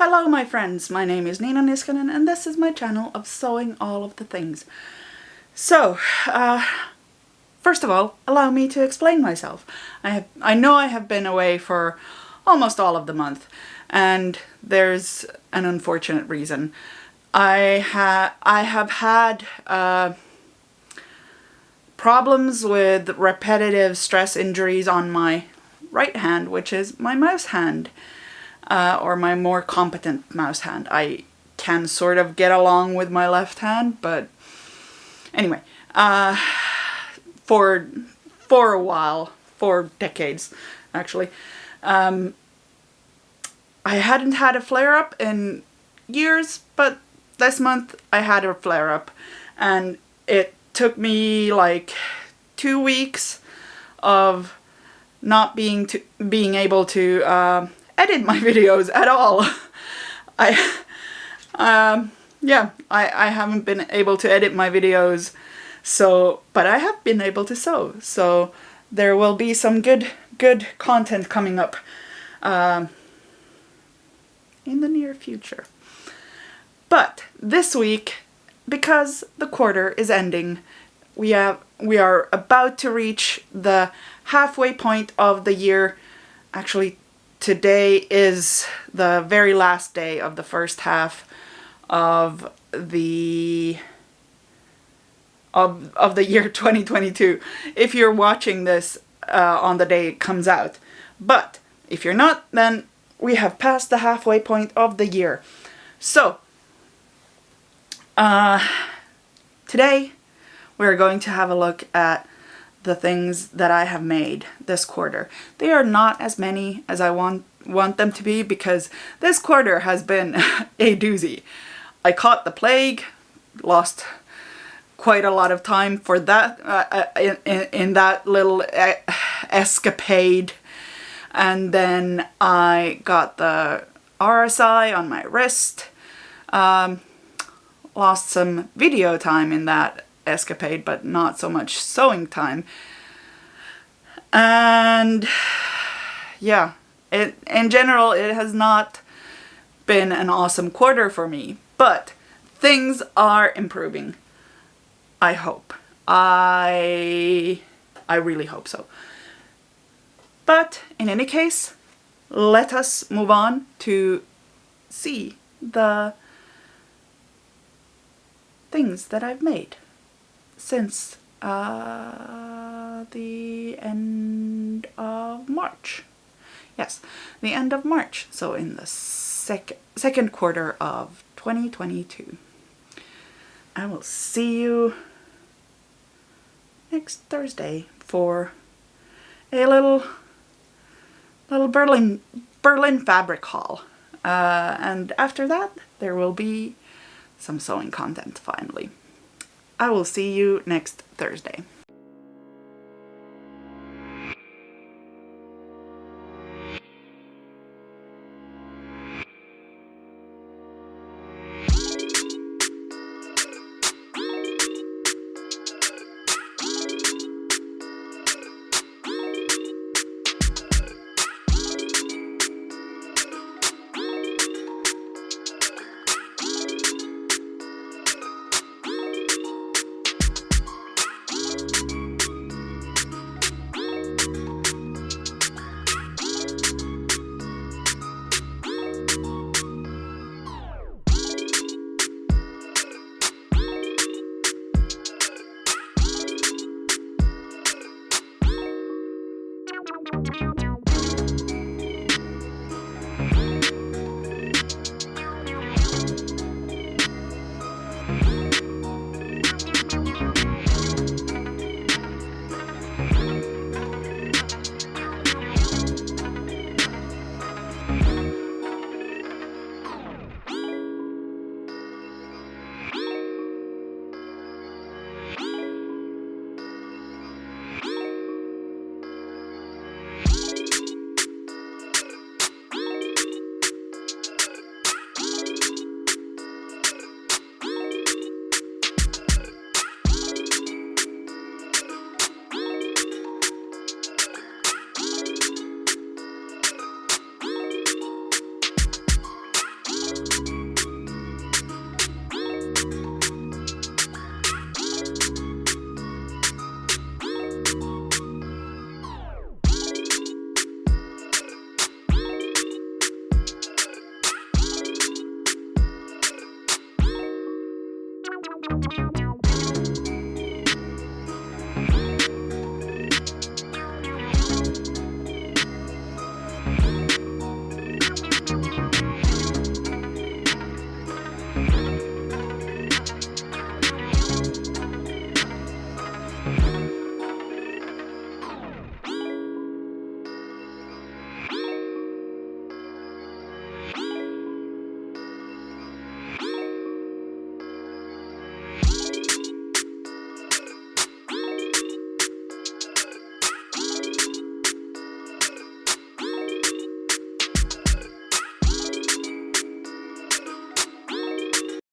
Hello my friends, my name is Niskanen and this is my channel of sewing all of the things. So, first of all, allow me to explain myself. I know I have been away for almost all of the month, and there's an unfortunate reason. I have had problems with repetitive stress injuries on my right hand, which is my mouse hand. Or my more competent mouse hand. I can sort of get along with my left hand, but anyway, for a while, for decades actually, I hadn't had a flare-up in years, but this month I had a flare-up, and it took me like 2 weeks of not being able to edit my videos at all. I haven't been able to edit my videos, but I have been able to sew, so there will be some good content coming up in the near future. But this week, because the quarter is ending, we are about to reach the halfway point of the year. Actually, today is the very last day of the first half of the year 2022. If you're watching this on the day it comes out. But if you're not, then we have passed the halfway point of the year. So, today we're going to have a look at the things that I have made this quarter. They are not as many as I want them to be, because this quarter has been a doozy. I caught the plague, lost quite a lot of time for that in that little escapade, and then I got the RSI on my wrist, lost some video time in that escapade, but not so much sewing time. And yeah, in general it has not been an awesome quarter for me, but things are improving. I hope. I really hope so. But in any case, let us move on to see the things that I've made since the end of March. Yes, the end of March, so in the second quarter of 2022. I will see you next Thursday for a little Berlin fabric haul. And after that, there will be some sewing content finally. I will see you next Thursday.